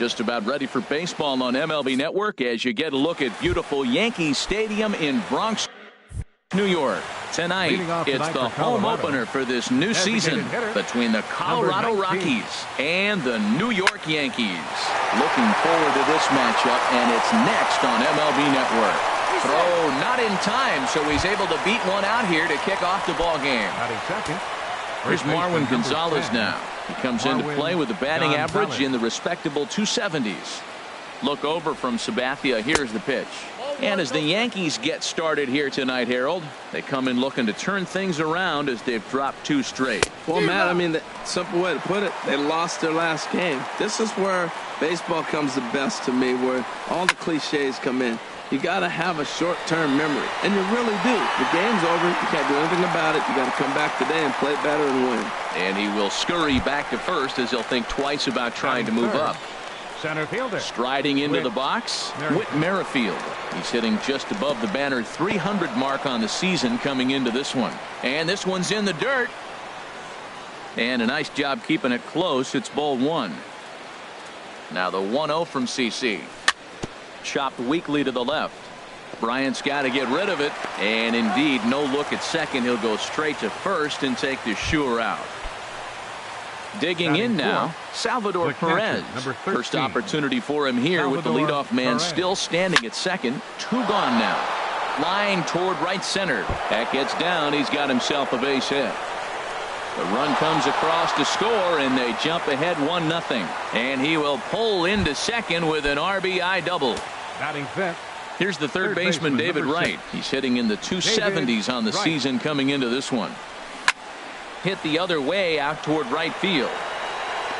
Just about ready for baseball on MLB Network as you get a look at beautiful Yankee Stadium in Bronx, New York. Tonight, it's the home opener for this new season between the Colorado Rockies and the New York Yankees. Looking forward to this matchup, and it's next on MLB Network. Throw not in time, so he's able to beat one out here to kick off the ball game. Here's Marwin Gonzalez now. He comes into play with a batting average in the respectable 270s. Look over from Sabathia. Here's the pitch. And as the Yankees get started here tonight, Harold, they come in looking to turn things around as they've dropped 2 straight. Well, Matt, I mean, the simple way to put it, they lost their last game. This is where baseball comes the best to me, where all the cliches come in. You got to have a short-term memory, and you really do. The game's over. You can't do anything about it. You got to come back today and play better and win. And he will scurry back to first as he'll think twice about trying to move up. Center fielder. Striding into the box, Whit Merrifield. He's hitting just above the banner 300 mark on the season coming into this one. And this one's in the dirt. And a nice job keeping it close. It's ball 1. Now the 1-0 from CC. Chopped weakly to the left. Bryant's got to get rid of it. And indeed, no look at second. He'll go straight to first and take the sure out. Digging in now, Salvador Perez. First opportunity for him here with the leadoff man still standing at second. 2 gone now. Line toward right center. That gets down. He's got himself a base hit. The run comes across to score, and they jump ahead 1-0. And he will pull into second with an RBI double. Batting fifth. Here's the third baseman, David Wright. He's hitting in the 270s on the season coming into this one. Hit the other way out toward right field.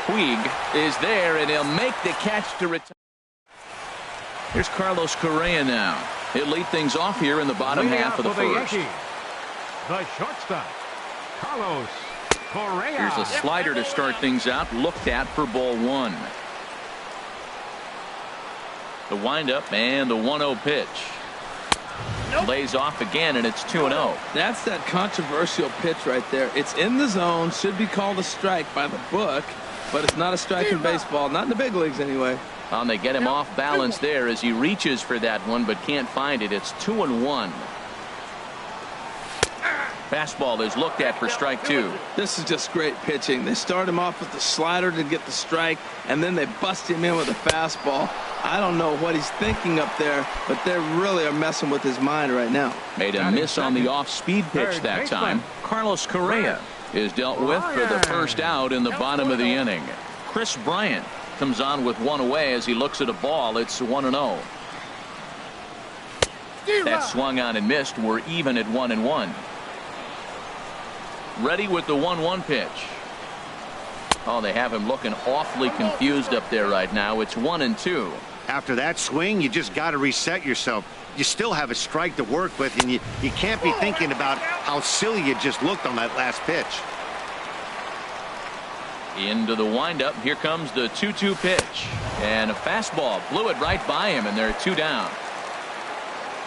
Puig is there, and he'll make the catch to retire. Here's Carlos Correa now. He'll lead things off here in the bottom half of the first. The shortstop, Carlos Correa. Here's a slider to start things out, looked at for ball 1. The windup and the 1-0 pitch. Lays off again, and it's 2-0. That's that controversial pitch right there. It's in the zone, should be called a strike by the book, but it's not a strike in baseball, not in the big leagues anyway. They get him off balance there as he reaches for that one, but can't find it. It's 2-1. Fastball is looked at for strike 2. This is just great pitching. They start him off with the slider to get the strike, and then they bust him in with a fastball. I don't know what he's thinking up there, but they really are messing with his mind right now. Made a miss on the off-speed pitch that time. Carlos Correa is dealt with for the first out in the bottom of the inning. Chris Bryant comes on with 1 away as he looks at a ball. It's 1-0. That swung on and missed. We're even at 1-1. Ready with the 1-1 pitch. They have him looking awfully confused up there right now. It's 1-2. After that swing, you just got to reset yourself. You still have a strike to work with, and you can't be thinking about how silly you just looked on that last pitch. Into the windup. Here comes the 2-2 pitch. And a fastball blew it right by him, and they're 2 down.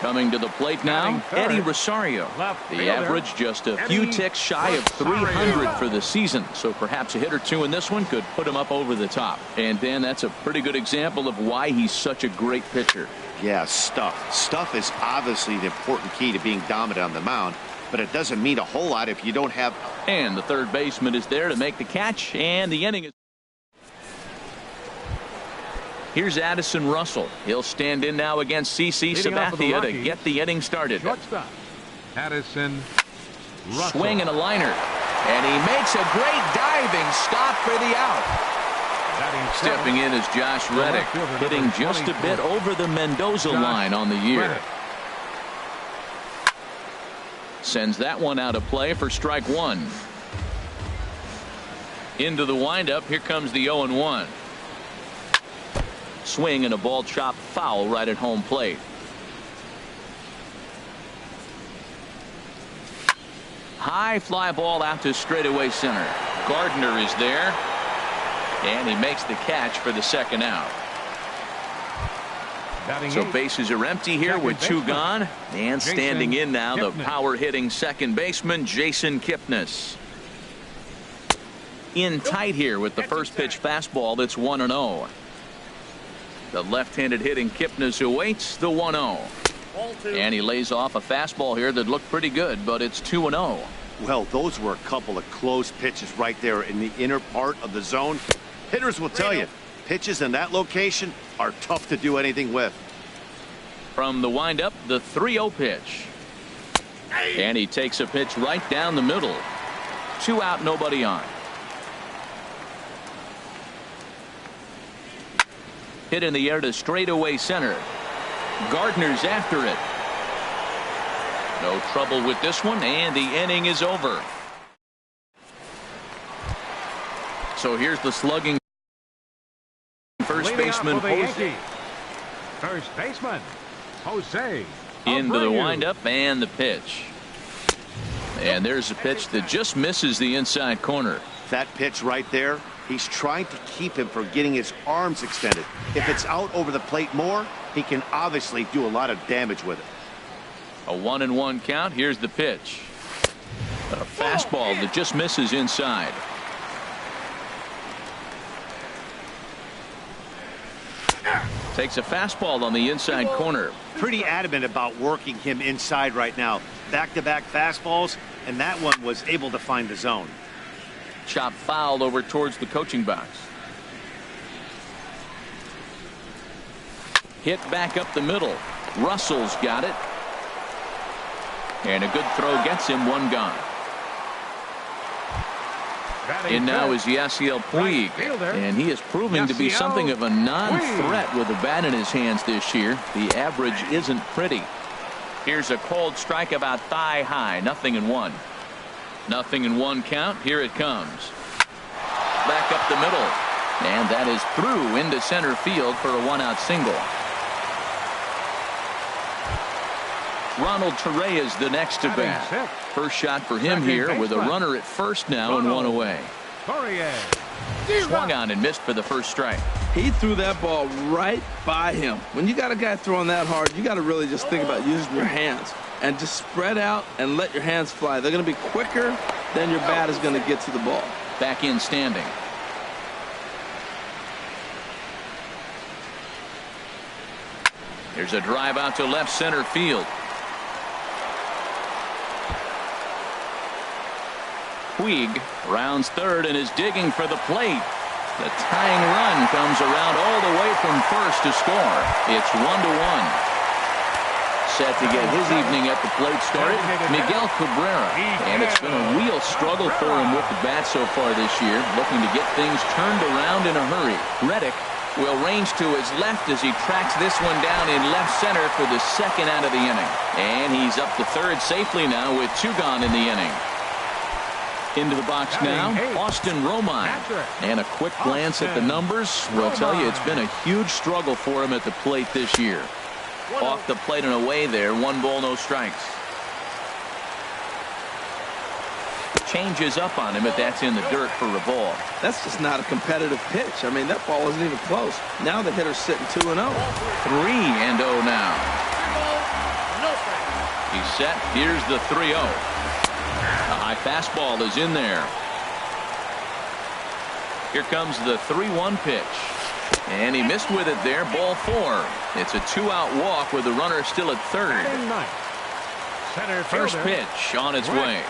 Coming to the plate now, Eddie Rosario. The average just a few ticks shy of 300 for the season, so perhaps a hit or 2 in this one could put him up over the top. And Dan, that's a pretty good example of why he's such a great pitcher. Yeah, stuff is obviously the important key to being dominant on the mound, but it doesn't mean a whole lot if you don't have. And the third baseman is there to make the catch, and the inning is. Here's Addison Russell. He'll stand in now against CC Sabathia to get the inning started. Shortstop, Addison Russell. Swing and a liner. And he makes a great diving stop for the out. Stepping in is Josh Reddick, hitting just a bit over the Mendoza line on the year. Sends that one out of play for strike 1. Into the windup. Here comes the 0-1. Swing and a ball chopped foul right at home plate. High fly ball out to straightaway center. Gardner is there, and he makes the catch for the second out. So bases are empty here with 2 gone, and standing in now the power hitting second baseman Jason Kipnis. In tight here with the first pitch fastball. That's 1-0. The left-handed hitting Kipnis awaits the 1-0. And he lays off a fastball here that looked pretty good, but it's 2-0. Well, those were a couple of close pitches right there in the inner part of the zone. Hitters will tell you, pitches in that location are tough to do anything with. From the windup, the 3-0 pitch. And he takes a pitch right down the middle. 2 out, nobody on. Hit in the air to straightaway center. Gardner's after it. No trouble with this one, and the inning is over. So here's the slugging first baseman Jose. First baseman Jose. Into the windup and the pitch. And there's a pitch that just misses the inside corner. That pitch right there, he's trying to keep him from getting his arms extended. If it's out over the plate more, he can obviously do a lot of damage with it. A 1-1 count. Here's the pitch. A fastball that just misses inside. Takes a fastball on the inside corner. Pretty adamant about working him inside right now. Back-to-back fastballs, and that one was able to find the zone. Chop fouled over towards the coaching box. Hit back up the middle. Russell's got it. And a good throw gets him, 1 gone. And now is Yasiel Puig, and he is proving to be something of a non-threat with a bat in his hands this year. The average isn't pretty. Here's a cold strike about thigh high. 0-1. 0-1 count. Here it comes. Back up the middle, and that is through into center field for a 1-out single. Ronald Torreyes is the next to bat. First shot for him here with a runner at first now and 1 away. Swung on and missed for the first strike. He threw that ball right by him. When you got a guy throwing that hard, you got to really just think about using your hands and just spread out and let your hands fly. They're going to be quicker than your bat is going to get to the ball. Back in standing. There's a drive out to left center field. Puig rounds third and is digging for the plate. The tying run comes around all the way from first to score. It's 1-1. Set to get his evening at the plate started, Miguel Cabrera. And it's been a real struggle for him with the bat so far this year, looking to get things turned around in a hurry. Reddick will range to his left as he tracks this one down in left center for the second out of the inning. And he's up to third safely now with 2 gone in the inning. Into the box now, Austin Romine. And a quick glance at the numbers will tell you it's been a huge struggle for him at the plate this year. Off the plate and away there, 1 ball, no strikes. Changes up on him, but that's in the dirt for a ball. That's just not a competitive pitch. I mean, that ball wasn't even close. Now the hitter's sitting 2-0. 3-0 now. He's set. Here's the 3-0. A high fastball is in there. Here comes the 3-1 pitch. And he missed with it there. Ball 4. It's a 2-out walk with the runner still at third. First pitch on its way.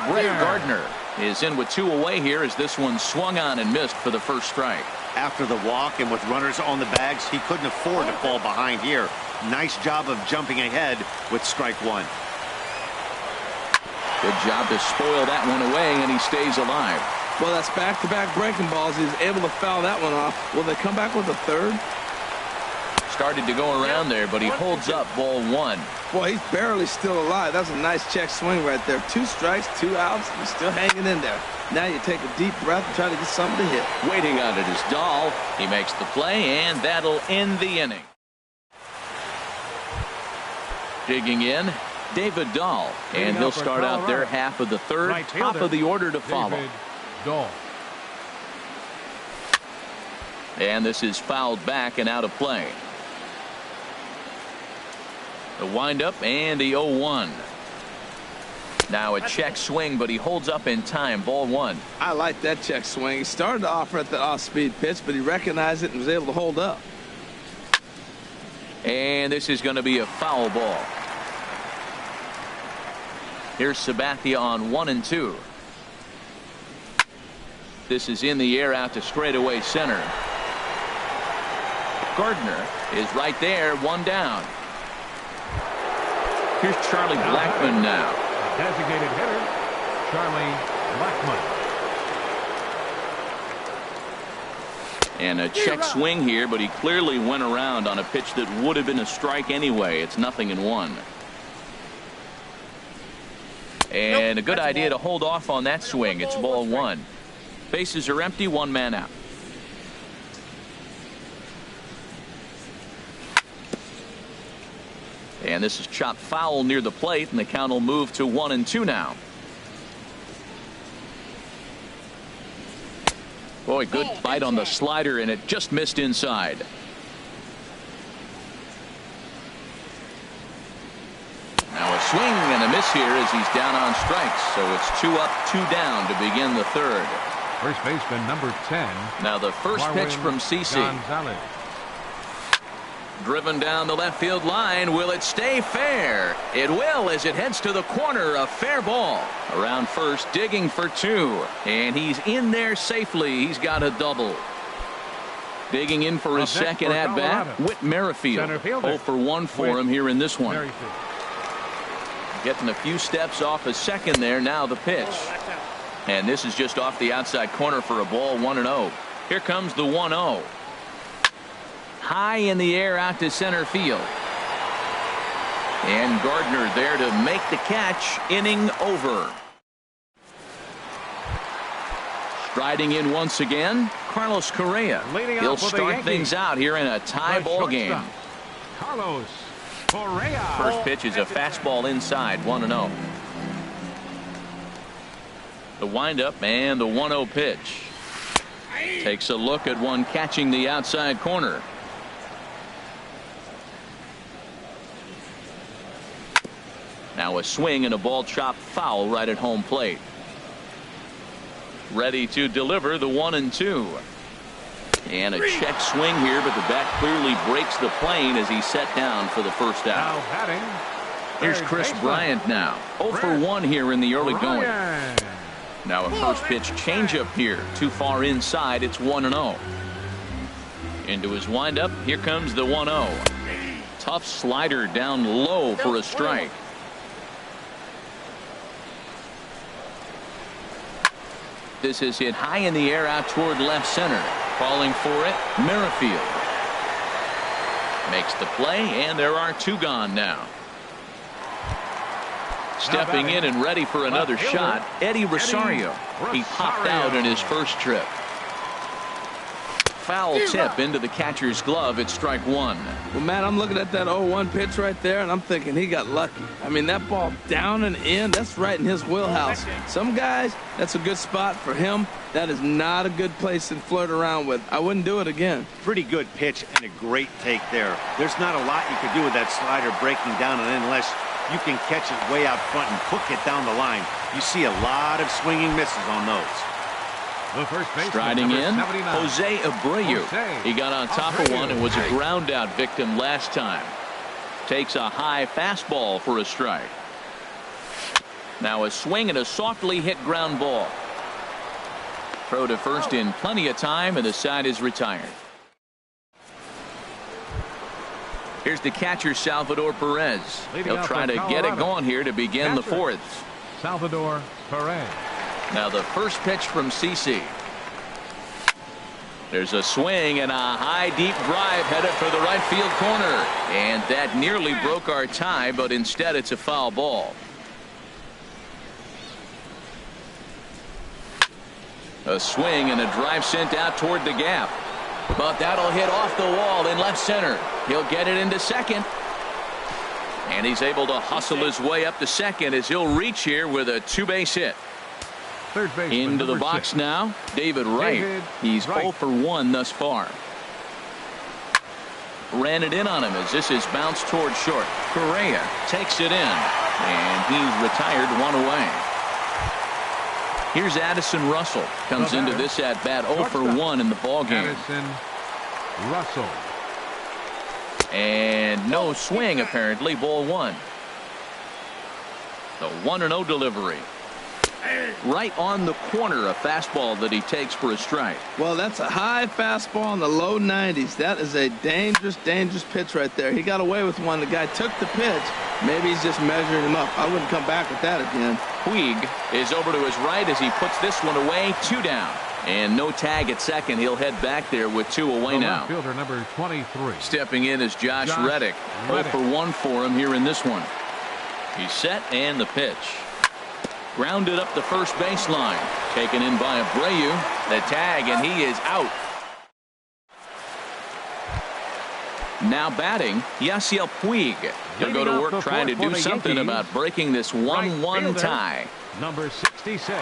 Brett Gardner is in with 2 away here as this one swung on and missed for the first strike. After the walk and with runners on the bags, he couldn't afford to fall behind here. Nice job of jumping ahead with strike 1. Good job to spoil that one away, and he stays alive. Well, that's back-to-back breaking balls. He was able to foul that one off. Will they come back with a third? Started to go around there, but he holds up ball 1. Boy, he's barely still alive. That's a nice check swing right there. 2 strikes, 2 outs. He's still hanging in there. Now you take a deep breath and try to get something to hit. Waiting on it is Dahl. He makes the play, and that'll end the inning. Digging in, David Dahl, and he'll start out their half of the third, top of the order to follow. And this is fouled back and out of play. The windup and the 0-1. Now a check swing, but he holds up in time. Ball 1. I like that check swing. He started to offer at the off-speed pitch, but he recognized it and was able to hold up. And this is going to be a foul ball. Here's Sabathia on 1-2. This is in the air out to straightaway center. Gardner is right there, one down. Here's Charlie Blackmon now. Designated hitter, Charlie Blackmon. And a check swing here, but he clearly went around on a pitch that would have been a strike anyway. It's 0-1. And a good idea to hold off on that swing. It's ball one. Bases are empty, one man out. And this is chopped foul near the plate, and the count will move to 1-2 now. Boy, good bite on the slider, and it just missed inside. Now a swing and a miss here as he's down on strikes. So it's 2 up, 2 down to begin the third. First baseman number 10. Now the first pitch from CC. Gonzalez. Driven down the left field line. Will it stay fair? It will, as it heads to the corner. A fair ball. Around first, digging for 2. And he's in there safely. He's got a double. Digging in for his second at bat, Whit Merrifield. 0 for 1 for him here in this one. Merrifield. Getting a few steps off a second there. Now the pitch. And this is just off the outside corner for a ball, 1-0. Here comes the 1-0. High in the air out to center field. And Gardner there to make the catch. Inning over. Striding in once again, Carlos Correa. He'll start things out here in a tie ball game. Carlos Correa. First pitch is a fastball inside, 1-0. The windup and the 1-0 pitch. Takes a look at one catching the outside corner. Now a swing and a ball chopped foul right at home plate. Ready to deliver the 1-2. And a check swing here, but the bat clearly breaks the plane as he's set down for the first out. Now batting. Here's Chris Bryant now. 0 for 1 here in the early going. Now a first pitch changeup here. Too far inside. It's 1-0. Into his windup. Here comes the 1-0. Tough slider down low for a strike. This is hit high in the air out toward left center. Calling for it, Merrifield. Makes the play, and there are 2 gone now. Stepping in and ready for another shot, Eddie Rosario. He popped out in his first trip. Foul tip into the catcher's glove. It's strike 1. Well, Matt, I'm looking at that 0-1 pitch right there, and I'm thinking he got lucky. I mean, that ball down and in, that's right in his wheelhouse. Some guys, that's a good spot for him. That is not a good place to flirt around with. I wouldn't do it again. Pretty good pitch and a great take there. There's not a lot you could do with that slider breaking down, and unless you can catch it way out front and hook it down the line, you see a lot of swinging misses on those. The first baseman, striding in, 79. Jose Abreu. He got on top of one and was a ground out victim last time. Takes a high fastball for a strike. Now a swing and a softly hit ground ball. Throw to first in plenty of time, and the side is retired. Here's the catcher, Salvador Perez. He'll try to get it going here to begin the fourth. Salvador Perez. Now the first pitch from CC. There's a swing and a high deep drive headed for the right field corner, and that nearly broke our tie, but instead it's a foul ball. A swing and a drive sent out toward the gap, but that'll hit off the wall in left center. He'll get it into second, and he's able to hustle his way up to second as he'll reach here with a 2-base hit. Third baseman, into the box 6. now, David Wright. He's 0 for 1 thus far. Ran it in on him as this is bounced toward short. Correa takes it in, and he's retired 1 away. Here's Addison Russell. Comes into this at bat 0 for 1 in the ball game. Addison Russell. And no swing, apparently. Ball one. The 1-0 delivery. Right on the corner, a fastball that he takes for a strike. Well, that's a high fastball in the low 90s. That is a dangerous, dangerous pitch right there. He got away with one. The guy took the pitch. Maybe he's just measuring him up. I wouldn't come back with that again. Puig is over to his right as he puts this one away. 2 down. And no tag at second. He'll head back there with 2 away now. Fielder number 23. Stepping in is Josh Reddick. 0 for 1 for him here in this one. He's set and the pitch. Grounded up the first baseline. Taken in by Abreu. The tag, and he is out. Now batting, Yasiel Puig. He'll go to work trying to do something about breaking this 1-1 tie. Number 66.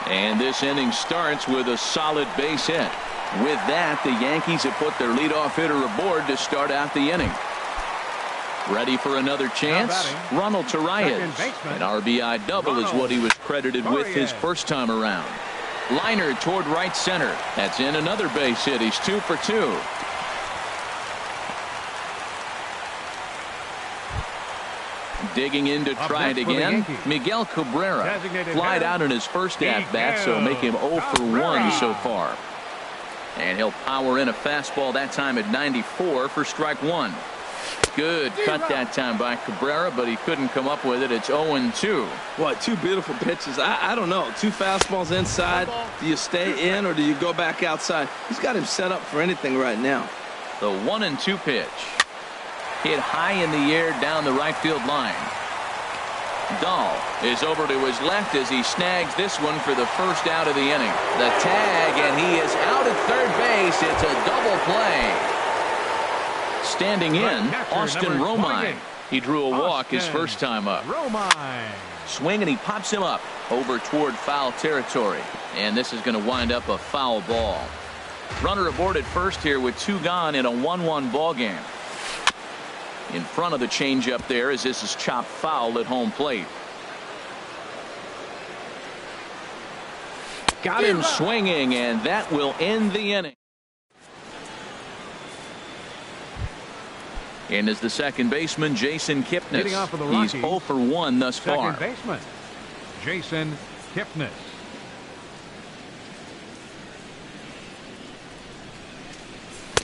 And this inning starts with a solid base hit. With that, the Yankees have put their leadoff hitter aboard to start out the inning. Ready for another chance? Ronald Torreyes. An RBI double is what he was credited with his first time around. Liner toward right center. That's in another base hit. He's 2 for 2. Digging in to try it again. Miguel Cabrera flied out in his first at-bat, so make him 0 for 1 so far. And he'll power in a fastball that time at 94 for strike 1. Good cut that time by Cabrera, but he couldn't come up with it. It's 0-2. What, 2 beautiful pitches. I don't know. 2 fastballs inside. Do you stay in or do you go back outside? He's got him set up for anything right now. The 1-2 pitch. Hit high in the air down the right field line. Dahl is over to his left as he snags this one for the first out of the inning. The tag, and he is out at third base. It's a double play. Standing in, Austin Romine. He drew a walk his first time up. Swing, and he pops him up over toward foul territory. And this is going to wind up a foul ball. Runner aboard at first here with 2 gone in a 1-1 ball game. In front of the changeup there as this is chopped foul at home plate. Got him swinging, and that will end the inning. And as the second baseman, Jason Kipnis. He's 0 for 1 thus far. Second baseman, Jason Kipnis.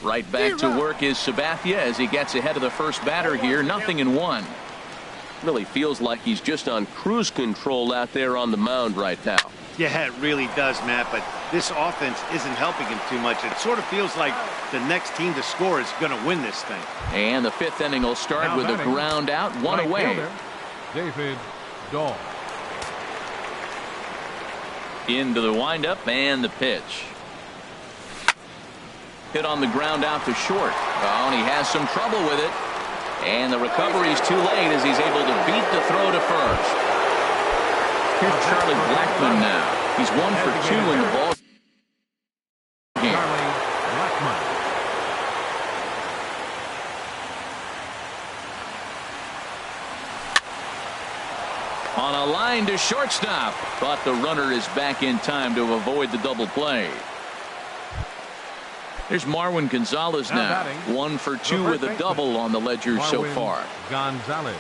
Right back to work is Sabathia as he gets ahead of the first batter here. 0-1. Really feels like he's just on cruise control out there on the mound right now. Yeah, it really does, Matt, but this offense isn't helping him too much. It sort of feels like the next team to score is going to win this thing. And the 5th inning will start with a ground out, 1 away. David Dahl. Into the windup and the pitch. Hit on the ground out to short. Oh, and he has some trouble with it. And the recovery is too late as he's able to beat the throw to first. Here's Charlie Blackmon now. He's 1 for 2 in the ball game. Charlie Blackmon. On a line to shortstop, but the runner is back in time to avoid the double play. There's Marwin Gonzalez now. 1 for 2 with a double on the ledger so far. Gonzalez.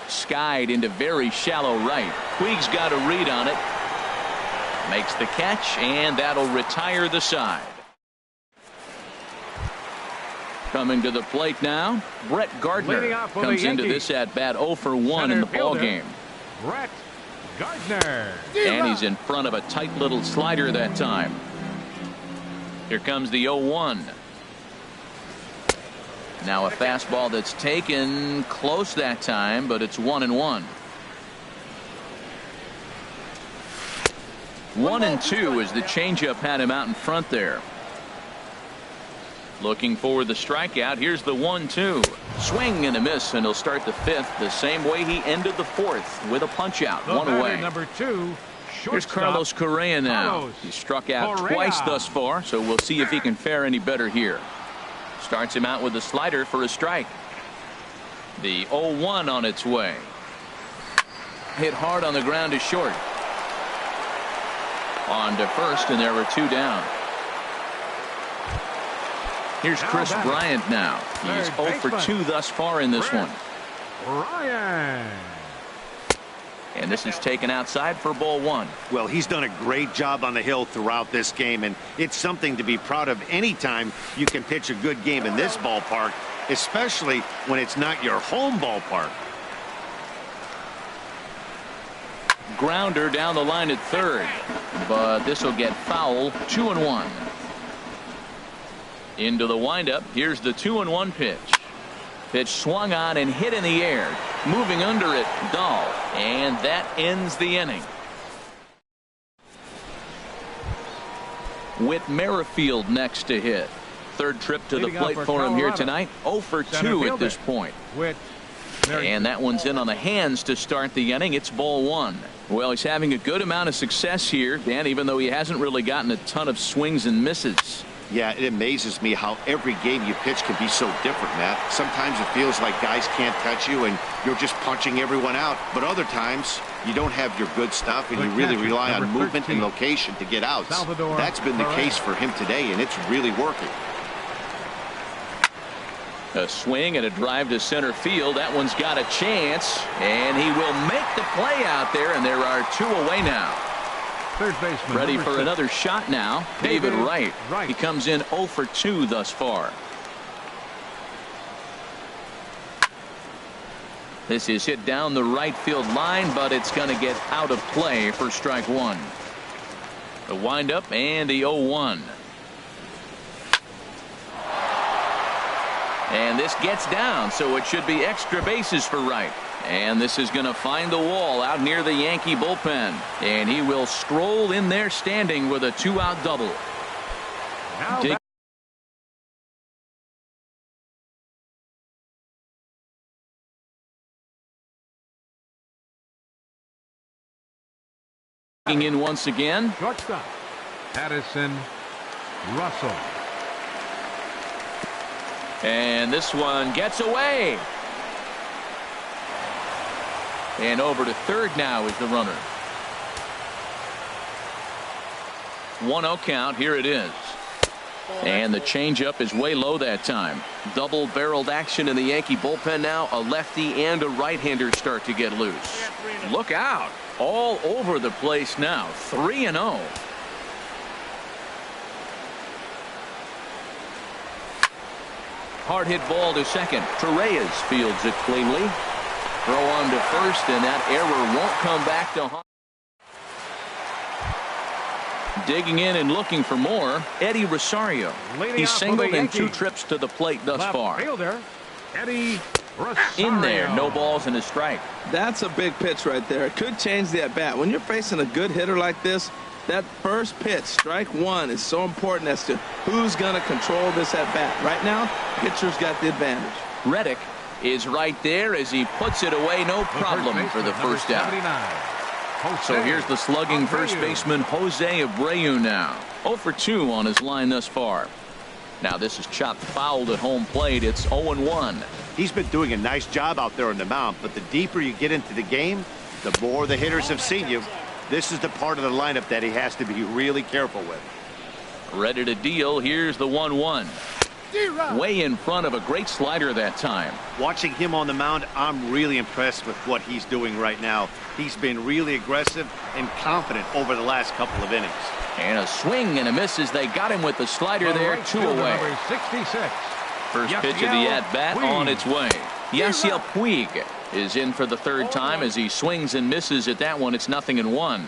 Skied into very shallow right. Puig's got a read on it. Makes the catch, and that'll retire the side. Coming to the plate now, Brett Gardner comes into this at bat 0 for 1 in the ball game. Brett Gardner. And he's in front of a tight little slider that time. Here comes the 0-1. Now a fastball that's taken close that time, but it's 1-1. 1-2 as the changeup had him out in front there. Looking for the strikeout. Here's the 1-2. Swing and a miss, and he'll start the 5th the same way he ended the 4th with a punch out. 1 away. Number 2. Here's Carlos Correa now. He struck out twice thus far, so we'll see if he can fare any better here. Starts him out with a slider for a strike. The 0-1 on its way. Hit hard on the ground to short. On to first, and there were 2 down. Here's Chris Bryant now. He's 0 for 2 thus far in this one. Bryant. And this is taken outside for ball 1. Well, he's done a great job on the hill throughout this game, and it's something to be proud of anytime you can pitch a good game in this ballpark, especially when it's not your home ballpark. Grounder down the line at third, but this will get foul. 2-1. Into the windup. Here's the 2-1 pitch. Pitch swung on and hit in the air. Moving under it, Dahl. And that ends the inning. Whit Merrifield next to hit. Third trip to the plate for him here tonight. 0 for 2 at this point. And that one's in on the hands to start the inning. It's ball 1. Well, he's having a good amount of success here, Dan, even though he hasn't really gotten a ton of swings and misses. Yeah, it amazes me how every game you pitch can be so different, Matt. Sometimes it feels like guys can't touch you and you're just punching everyone out. But other times you don't have your good stuff and you really rely on movement and location to get outs. That's been the case for him today, and it's really working. A swing and a drive to center field. That one's got a chance, and he will make the play out there, and there are 2 away now. Third baseman ready for another shot now. David Wright. He comes in 0 for 2 thus far. This is hit down the right field line, but it's going to get out of play for strike 1. The windup and the 0-1. And this gets down, so it should be extra bases for Wright. And this is going to find the wall out near the Yankee bullpen. And he will stroll in there standing with a 2-out double. Digging in once again. Shortstop, Addison Russell. And this one gets away. And over to third now is the runner. 1-0 count. Here it is. And the changeup is way low that time. Double-barreled action in the Yankee bullpen now. A lefty and a right-hander start to get loose. Look out. All over the place now. 3-0. Hard hit ball to second. Torreyes fields it cleanly. Throw on to first, and that error won't come back to home. Digging in and looking for more, Eddie Rosario. He's singled in 2 trips to the plate thus far. Eddie Rosario. In there, no balls and a strike. That's a big pitch right there. It could change the at-bat. When you're facing a good hitter like this, that first pitch, strike 1, is so important as to who's going to control this at-bat. Right now, pitcher's got the advantage. Reddick is right there as he puts it away. No problem for the first out. So here's the slugging first baseman Jose Abreu now. 0 for 2 on his line thus far. Now this is chopped fouled at home plate. It's 0-1. He's been doing a nice job out there on the mound, but the deeper you get into the game, the more the hitters have seen you. This is the part of the lineup that he has to be really careful with. Ready to deal. Here's the 1-1. Way in front of a great slider that time. Watching him on the mound, I'm really impressed with what he's doing right now. He's been really aggressive and confident over the last couple of innings. And a swing and a miss as they got him with the slider there. 2 away. Number 66. First pitch of the at-bat on its way. Yasiel Puig is in for the 3rd time as he swings and misses at that one. It's 0-1.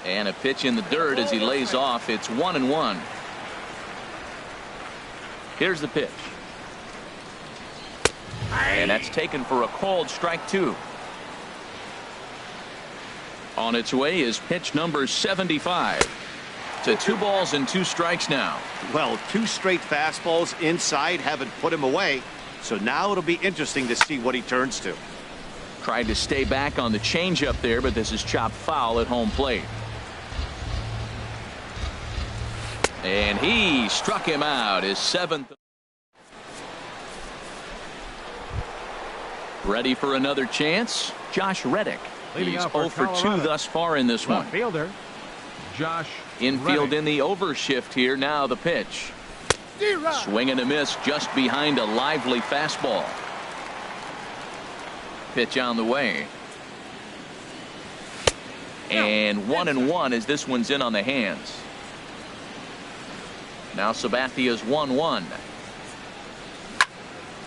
And a pitch in the dirt as he lays off. It's 1-1. Here's the pitch. And that's taken for a called strike 2. On its way is pitch number 75. To 2 balls and 2 strikes now. Well, 2 straight fastballs inside haven't put him away. So now it'll be interesting to see what he turns to. Tried to stay back on the changeup there, but this is chopped foul at home plate. And he struck him out. His 7th. Ready for another chance. Josh Reddick. He's 0 for 2 thus far in this one. Fielder Josh Infield Reddick. in the overshift here. Now the pitch. Swing and a miss just behind a lively fastball. Pitch on the way. And 1-1 as this one's in on the hands. Now Sabathia's 1-1.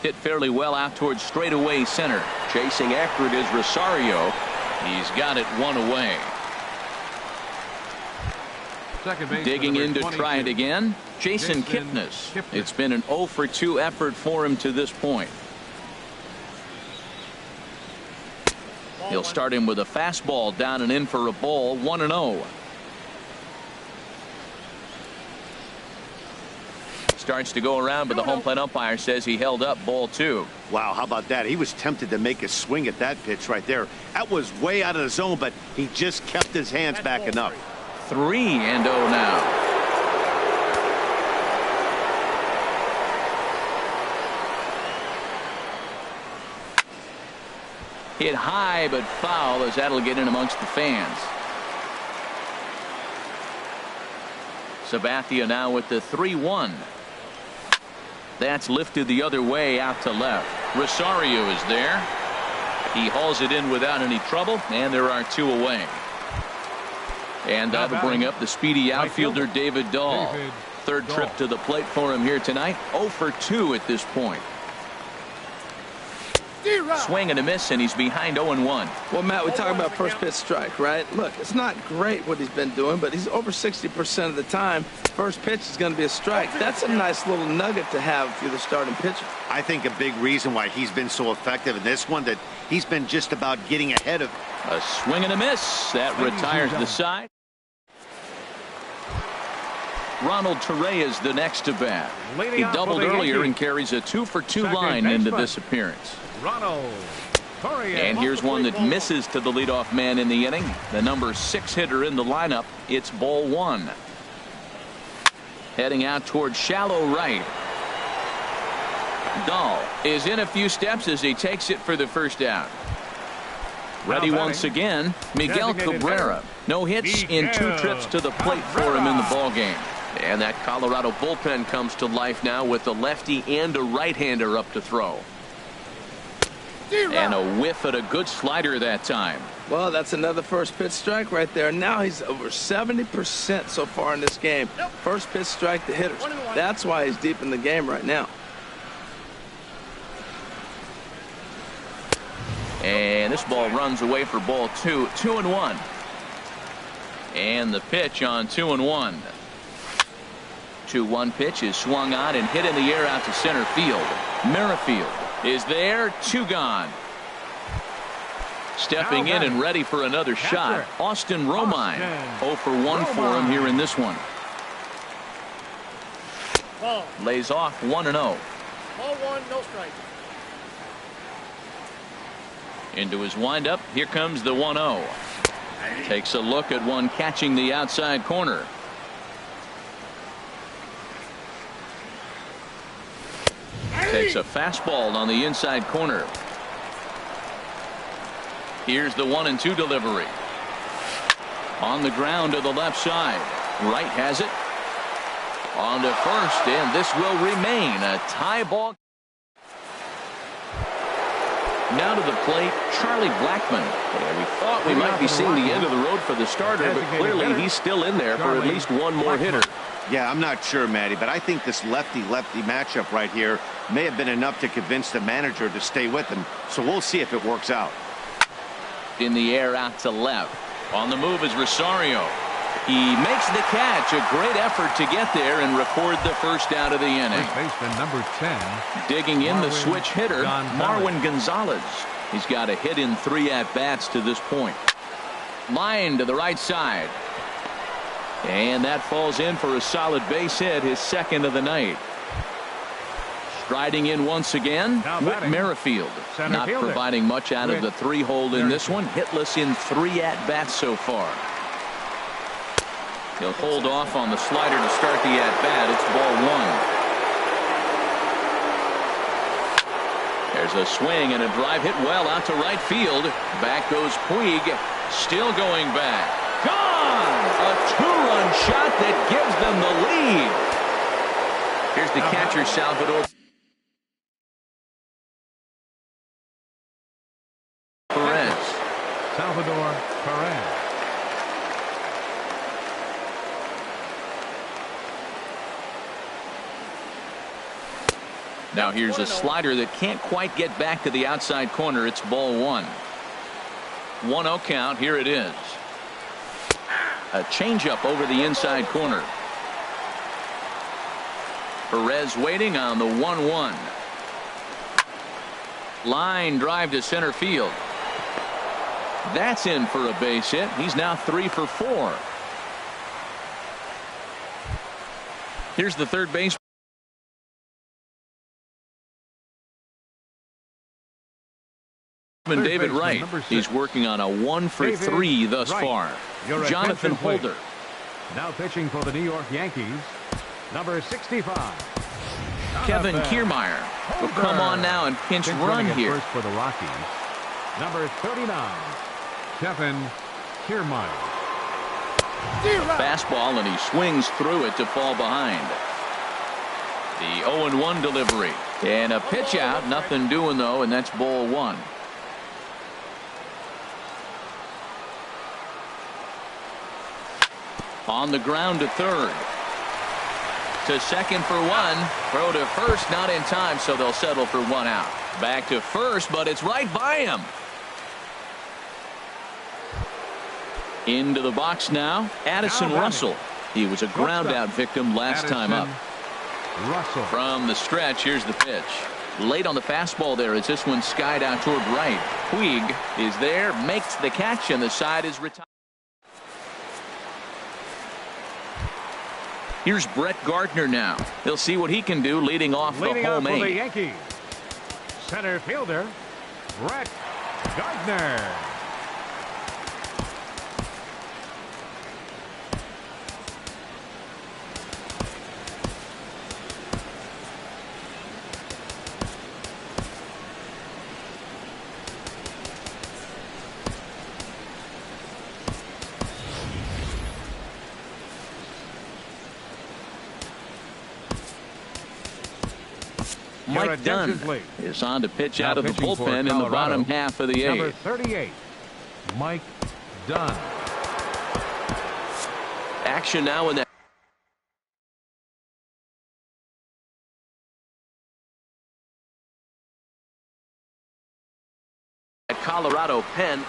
Hit fairly well out towards straightaway center. Chasing after it is Rosario. He's got it one away. Digging in to try it again, Jason Kipnis. It's been an 0 for 2 effort for him to this point. He'll start him with a fastball down and in for a ball. 1-0. Starts to go around, but the home plate umpire says he held up ball 2. Wow, how about that? He was tempted to make a swing at that pitch right there. That was way out of the zone, but he just kept his hands back enough. 3-0 now. Hit high but foul as that'll get in amongst the fans. Sabathia now with the 3-1. That's lifted the other way out to left. Rosario is there. He hauls it in without any trouble, and there are 2 away. And that'll bring up the speedy outfielder David Dahl. Third trip to the plate for him here tonight. 0 for 2 at this point. Swing and a miss, and he's behind 0-1. Well, Matt, we talk about first pitch strike, right? Look, it's not great what he's been doing, but he's over 60% of the time. First pitch is going to be a strike. That's a nice little nugget to have if you're the starting pitcher. I think a big reason why he's been so effective in this one, that he's been just about getting ahead of. A swing and a miss. That retires the side. Ronald Torre is the next to bat. He doubled earlier and carries a 2 for 2 line into this appearance. And here's one that misses to the leadoff man in the inning. The number 6 hitter in the lineup. It's ball 1. Heading out towards shallow right. Dahl is in a few steps as he takes it for the first out. Ready once again, Miguel Cabrera. No hits in 2 trips to the plate for him in the ballgame. And that Colorado bullpen comes to life now with a lefty and a right-hander up to throw. And a whiff at a good slider that time. Well, that's another first pitch strike right there. Now he's over 70% so far in this game. First pitch strike to hitters. That's why he's deep in the game right now. And this ball runs away for ball 2. 2-1. And the pitch on 2-1. 2-1 pitch is swung on and hit in the air out to center field. Merrifield is there. 2 gone. Stepping in and ready for another shot, Austin Romine. 0 for 1 for him here in this one. Lays off 1-0. Ball 1, no strike. Into his windup. Here comes the 1-0. Takes a look at one catching the outside corner. Takes a fastball on the inside corner. Here's the 1-2 delivery. On the ground to the left side. Right has it. On to first, and this will remain a tie ball. Now to the plate, Charlie Blackmon. And we thought we might be seeing the end of the road for the starter, but clearly he's still in there for at least one more hitter. Yeah, I'm not sure, Matty, but I think this lefty-lefty matchup right here may have been enough to convince the manager to stay with him. So we'll see if it works out. In the air out to left. On the move is Rosario. He makes the catch. A great effort to get there and record the first out of the inning. Baseman number 10. Digging in the switch hitter, Gonzalez. Marwin Gonzalez. He's got a hit in 3 at-bats to this point. Line to the right side. And that falls in for a solid base hit, his second of the night. Striding in once again, Whit Merrifield. Not providing much out of the 3-hole in this one. Hitless in 3 at-bats so far. He'll hold off on the slider to start the at-bat. It's ball 1. There's a swing and a drive hit well out to right field. Back goes Puig. Still going back. Gone! A two-run shot that gives them the lead. Here's the catcher, Salvador Perez. Salvador Perez. Now here's a slider that can't quite get back to the outside corner. It's ball one. 1-0 count. Here it is. A changeup over the inside corner. Perez waiting on the 1-1. Line drive to center field. That's in for a base hit. He's now 3 for 4. Here's the third base. David Wright. He's working on a 1 for 3 thus far. Jonathan Holder. Now pitching for the New York Yankees, number 65. Kevin Kiermaier will come on now and pinch run here. First for the Rockies, number 39. Kevin Kiermaier. Fastball, and he swings through it to fall behind. The 0-1 delivery. And a pitch out. Nothing doing, though, and that's ball one. On the ground to third. To second for one. Throw to first, not in time, so they'll settle for one out. Back to first, but it's right by him. Into the box now, Addison Russell. He was a ground out victim last time up. Russell. From the stretch, here's the pitch. Late on the fastball there as this one skied out toward right. Puig is there, makes the catch, and the side is retired. Here's Brett Gardner now. He'll see what he can do leading off the home for the eight. Yankees, center fielder Brett Gardner. Mike Dunn is on to pitch out of the bullpen in the bottom half of the eighth. Number 38, Mike Dunn. Action now in that. At Colorado pen.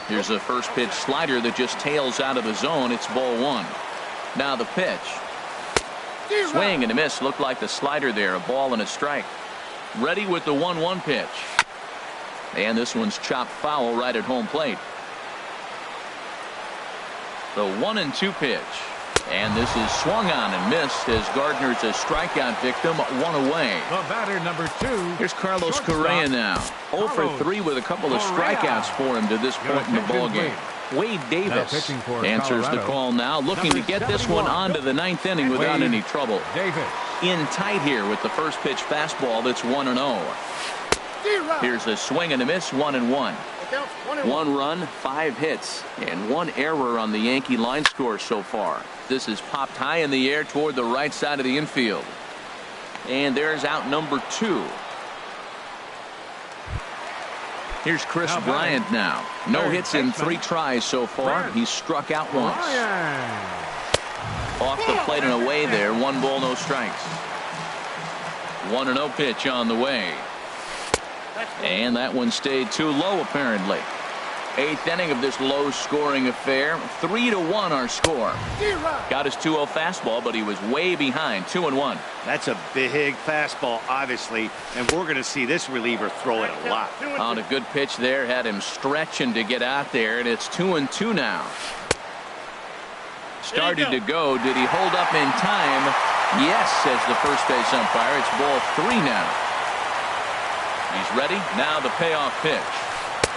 Here's a first pitch slider that just tails out of the zone. It's ball one. Now the pitch. Swing and a miss. Looked like the slider there. A ball and a strike. Ready with the 1-1 pitch. And this one's chopped foul right at home plate. The 1-2 pitch. And this is swung on and missed as Gardner's a strikeout victim. One away. The batter, number 2. Here's Carlos Correa now. 0 for 3 with a couple of strikeouts for him to this point in the ballgame. Wade Davis answers the call now, looking to get this one onto the ninth inning without any trouble. In tight here with the first pitch fastball. That's 1-0. Here's a swing and a miss. 1-1. 1 run, 5 hits, and 1 error on the Yankee line score so far. This is popped high in the air toward the right side of the infield. And there's out number 2. Here's Chris Bryant now. No hits in 3 tries so far. He's struck out once. Off the plate and away there. 1 ball, no strikes. 1-0 pitch on the way. And that one stayed too low apparently. 8th inning of this low-scoring affair. 3-1 our score. Got his 2-0 fastball, but he was way behind. 2-1. That's a big fastball, obviously, and we're going to see this reliever throw it a lot. On a good pitch there, had him stretching to get out there, and it's 2-2 now. Started to go. Did he hold up in time? Yes, says the first base umpire. It's ball 3 now. He's ready. Now the payoff pitch.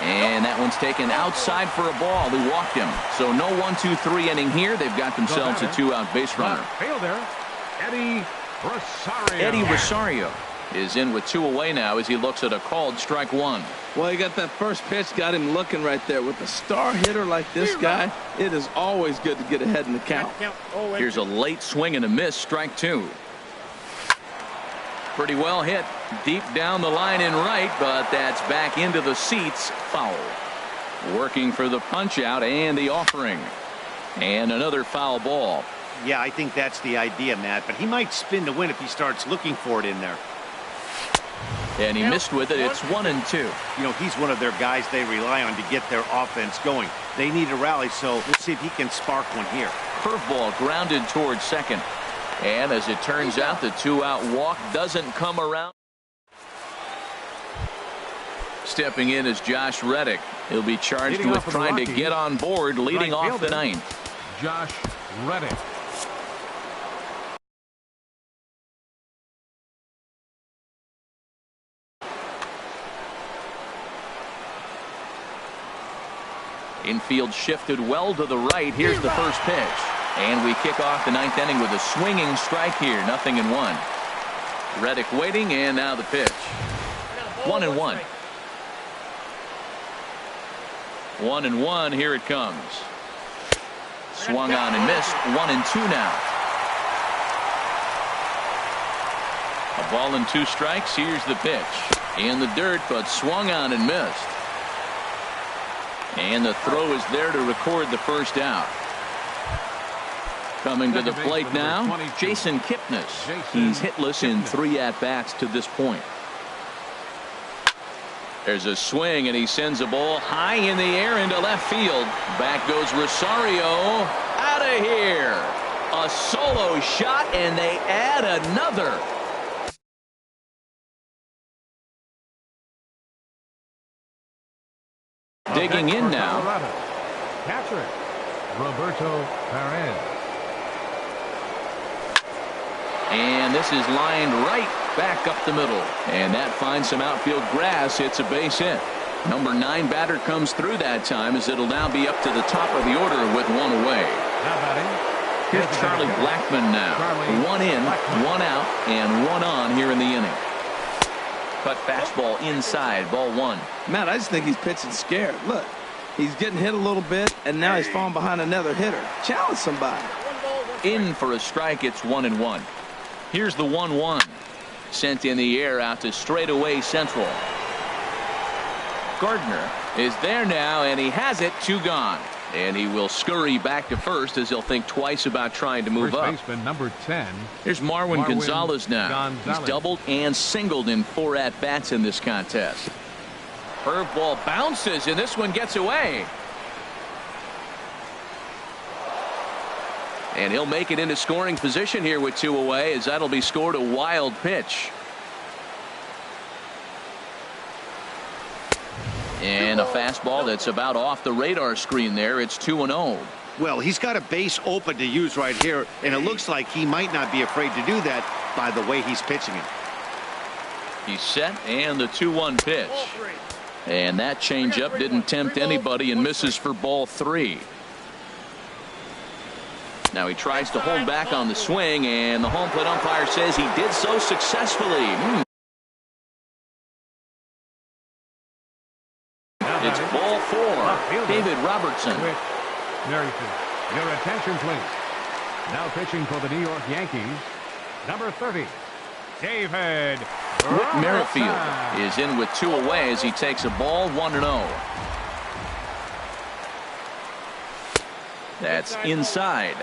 And that one's taken outside for a ball. They walked him. So no 1-2-3 inning here. They've got themselves a 2-out base runner. Fielder, Eddie Rosario. Eddie Rosario. is in with 2 away now as he looks at a called strike 1. Well, he got that first pitch, got him looking right there. With a star hitter like this guy, it is always good to get ahead in the count. Here's a late swing and a miss, strike 2. Pretty well hit deep down the line in right, but that's back into the seats, foul. Working for the punch out and the offering. And another foul ball. Yeah, I think that's the idea, Matt, but he might spin to win if he starts looking for it in there. And he missed with it. It's 1-2. You know, he's one of their guys they rely on to get their offense going. They need a rally, so we'll see if he can spark one here. Curveball grounded towards second. And as it turns out, the 2-out walk doesn't come around. Stepping in is Josh Reddick. He'll be charged with trying to get on board, leading off the 9th. Josh Reddick. Infield shifted well to the right. Here's the first pitch. And we kick off the 9th inning with a swinging strike here. 0-1. Reddick waiting, and now the pitch. 1-1. 1-1. Here it comes. Swung on and missed. 1-2 now. A ball and 2 strikes. Here's the pitch. In the dirt, but swung on and missed. And the throw is there to record the first out. Coming to the plate now, Jason Kipnis. He's hitless in 3 at-bats to this point. There's a swing, and he sends a ball high in the air into left field. Back goes Rosario. Out of here. A solo shot, and they add another. Digging in now. Catcher, Roberto Perez. And this is lined right back up the middle. And that finds some outfield grass. It's a base hit. Number 9 batter comes through that time as it'll now be up to the top of the order with 1 away. Here's Charlie Blackmon now. 1 in, 1 out, and 1 on here in the inning. Cut fastball inside, ball 1. Matt, I just think he's pitching scared. Look, he's getting hit a little bit, and now he's falling behind another hitter. Challenge somebody. In for a strike, it's 1-1. Here's the 1-1. Sent in the air out to straightaway central. Gardner is there now, and he has it. 2 gone. And he will scurry back to first as he'll think twice about trying to move up. First baseman number 10. Here's Marwin Gonzalez now. He's doubled and singled in 4 at-bats in this contest. Curveball bounces, and this one gets away. And he'll make it into scoring position here with 2 away, as that'll be scored a wild pitch. And a fastball that's about off the radar screen there. It's 2-0. Well, he's got a base open to use right here, and it looks like he might not be afraid to do that by the way he's pitching it. He's set, and the 2-1 pitch. And that changeup didn't tempt anybody and misses for ball 3. Now he tries to hold back on the swing, and the home plate umpire says he did so successfully. It's ball 4. David Robertson. Your attention, please. Now pitching for the New York Yankees, number 30, David Whit Merrifield is in with 2 away as he takes a ball. 1-0. That's inside.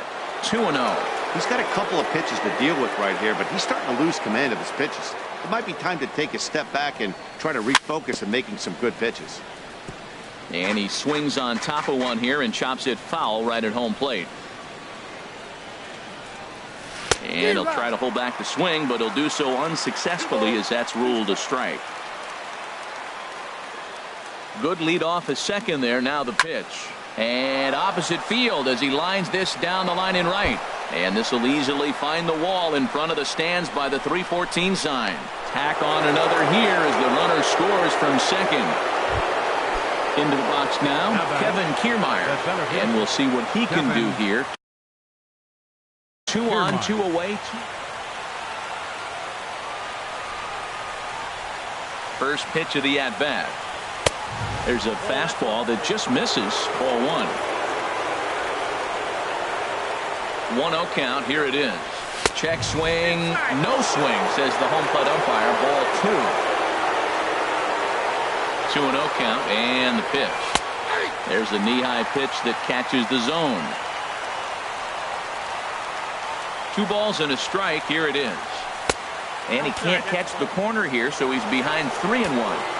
2-0. He's got a couple of pitches to deal with right here, but he's starting to lose command of his pitches. It might be time to take a step back and try to refocus on making some good pitches. And he swings on top of one here and chops it foul right at home plate. And he'll try to hold back the swing, but he'll do so unsuccessfully as that's ruled a strike. Good lead off his second there. Now the pitch. And opposite field as he lines this down the line in right. And this will easily find the wall in front of the stands by the 314 sign. Tack on another here as the runner scores from second. Into the box now, Kevin Kiermaier. And we'll see what he can do here. 2 on, 2 away. First pitch of the at-bat. There's a fastball that just misses. Ball 1. 1-0 count. Here it is. Check swing. No swing, says the home plate umpire. Ball 2. 2-0 count and the pitch. There's a knee-high pitch that catches the zone. 2 balls and a strike. Here it is. And he can't catch the corner here, so he's behind 3-1.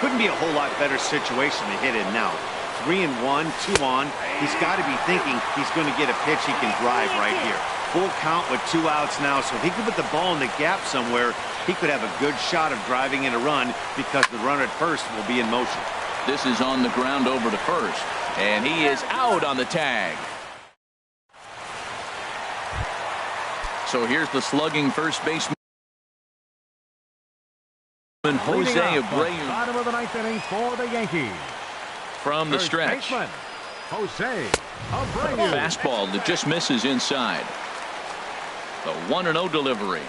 Couldn't be a whole lot better situation to hit in now. 3-1, 2 on. He's got to be thinking he's going to get a pitch he can drive right here. Full count with 2 outs now, so if he could put the ball in the gap somewhere, he could have a good shot of driving in a run because the runner at first will be in motion. This is on the ground over to first, and he is out on the tag. So here's the slugging first baseman, Jose Abreu. Bottom of the 9th inning for the Yankees. From the stretch. Baseman, Jose Abreu. Fastball that just misses inside. The 1-0 delivery.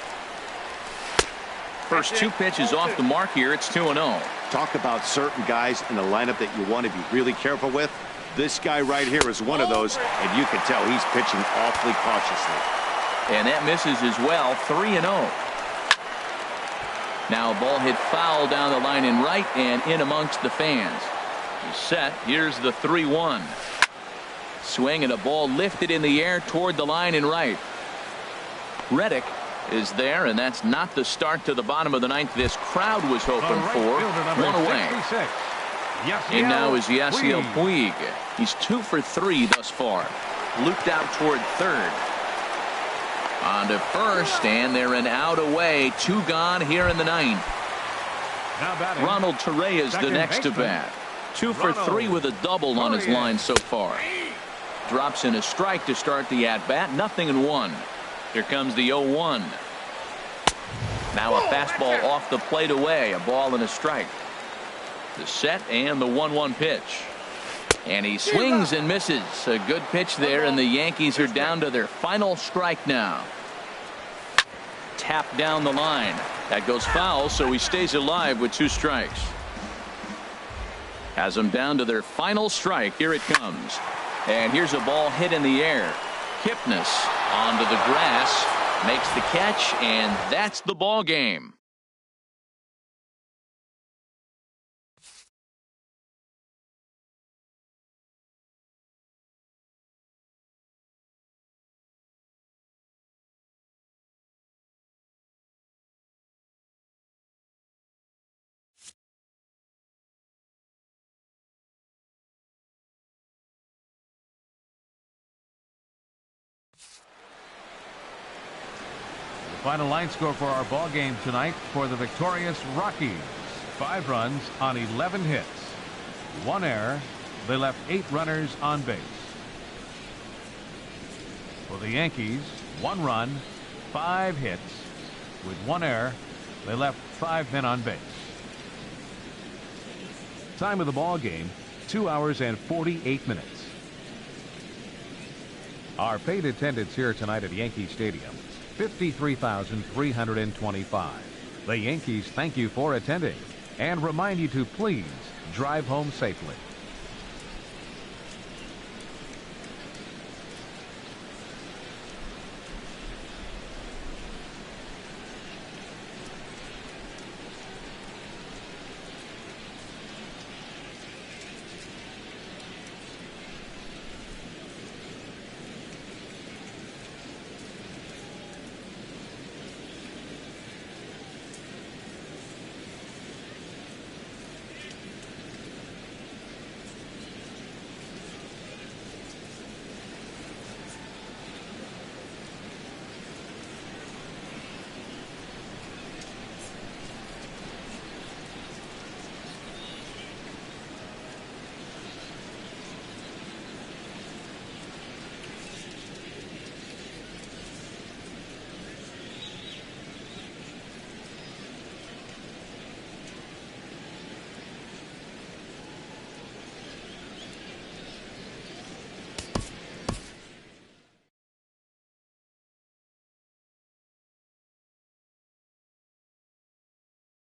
First 2 pitches off the mark here. It's 2-0. Talk about certain guys in the lineup that you want to be really careful with. This guy right here is one of those, and you can tell he's pitching awfully cautiously. And that misses as well. 3-0. Now a ball hit foul down the line in right and in amongst the fans. He's set. Here's the 3-1. Swing and a ball lifted in the air toward the line in right. Reddick is there, and that's not the start to the bottom of the 9th this crowd was hoping for. 1 away. And now is Yasiel Puig. He's 2 for 3 thus far. Looped out toward third. On to first, and they're an out away. 2 gone here in the 9th. Ronald Torreyes the next to bat. 2 for 3 with a double on his line so far. Drops in a strike to start the at-bat. 0-1. Here comes the 0-1. Now a fastball off the plate away. A ball and a strike. The set and the 1-1 pitch. And he swings and misses. A good pitch there, and the Yankees are down to their final strike now. Tap down the line. That goes foul, so he stays alive with 2 strikes. Has them down to their final strike. Here it comes. And here's a ball hit in the air. Kipnis onto the grass. Makes the catch, and that's the ball game. Final line score for our ball game tonight for the victorious Rockies. 5 runs on 11 hits. 1 error. They left 8 runners on base. For the Yankees, 1 run, 5 hits. With 1 error, they left 5 men on base. Time of the ball game, 2 hours and 48 minutes. Our paid attendance here tonight at Yankee Stadium, 53,325. The Yankees thank you for attending and remind you to please drive home safely.